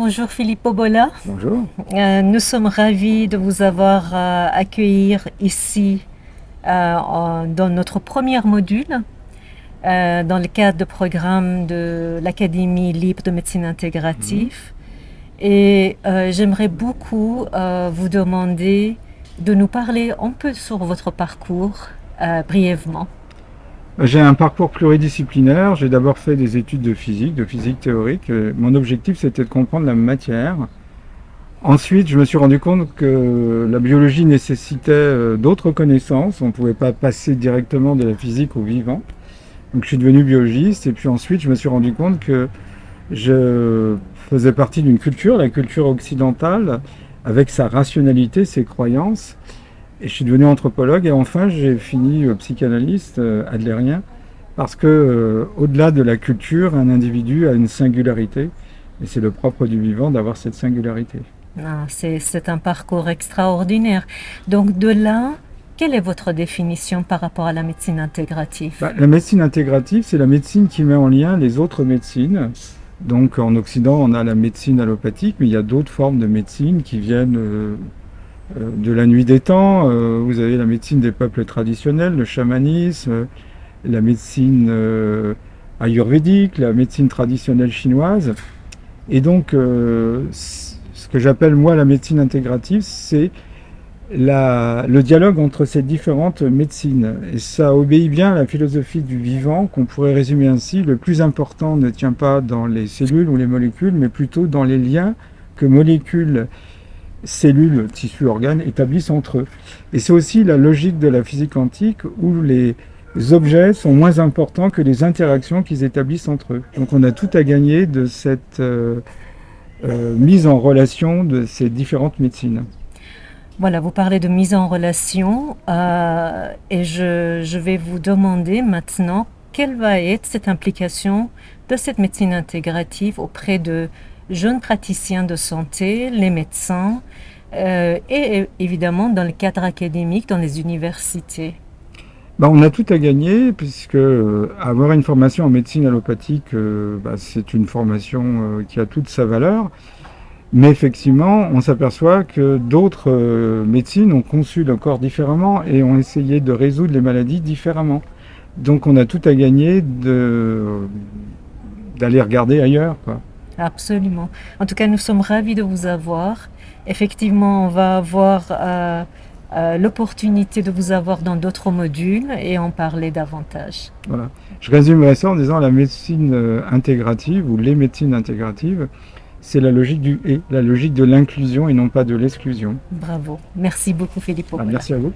Bonjour Philippe Obola. Bonjour. Nous sommes ravis de vous avoir accueillir ici dans notre premier module, dans le cadre du programme de l'Académie libre de médecine intégrative. Et j'aimerais beaucoup vous demander de nous parler un peu sur votre parcours brièvement. J'ai un parcours pluridisciplinaire. J'ai d'abord fait des études de physique théorique. Mon objectif, c'était de comprendre la matière. Ensuite, je me suis rendu compte que la biologie nécessitait d'autres connaissances. On ne pouvait pas passer directement de la physique au vivant. Donc, je suis devenu biologiste. Et puis ensuite, je me suis rendu compte que je faisais partie d'une culture, la culture occidentale, avec sa rationalité, ses croyances. Et je suis devenu anthropologue et enfin j'ai fini psychanalyste adlérien parce que au-delà de la culture, un individu a une singularité et c'est le propre du vivant d'avoir cette singularité. C'est un parcours extraordinaire. Donc de là, quelle est votre définition par rapport à la médecine intégrative? La médecine intégrative, c'est la médecine qui met en lien les autres médecines. Donc en Occident, on a la médecine allopathique, mais il y a d'autres formes de médecine qui viennent de la nuit des temps. Vous avez la médecine des peuples traditionnels, le chamanisme, la médecine ayurvédique, la médecine traditionnelle chinoise. Et donc, ce que j'appelle moi la médecine intégrative, c'est le dialogue entre ces différentes médecines. Et ça obéit bien à la philosophie du vivant, qu'on pourrait résumer ainsi: le plus important ne tient pas dans les cellules ou les molécules, mais plutôt dans les liens que molécules, cellules, tissus, organes établissent entre eux. Et c'est aussi la logique de la physique quantique où les objets sont moins importants que les interactions qu'ils établissent entre eux. Donc on a tout à gagner de cette mise en relation de ces différentes médecines. Voilà, vous parlez de mise en relation et je vais vous demander maintenant quelle va être cette implication de cette médecine intégrative auprès de jeunes praticiens de santé, les médecins, et évidemment dans le cadre académique, dans les universités. On a tout à gagner puisque avoir une formation en médecine allopathique, c'est une formation qui a toute sa valeur. Mais effectivement, on s'aperçoit que d'autres médecines ont conçu le corps différemment et ont essayé de résoudre les maladies différemment. Donc on a tout à gagner d'aller regarder ailleurs, quoi. Absolument. En tout cas, nous sommes ravis de vous avoir. Effectivement, on va avoir l'opportunité de vous avoir dans d'autres modules et en parler davantage. Voilà. Je résumerai ça en disant la médecine intégrative ou les médecines intégratives, c'est la logique du « et », la logique de l'inclusion et non pas de l'exclusion. Bravo. Merci beaucoup, Philippe. Merci à vous.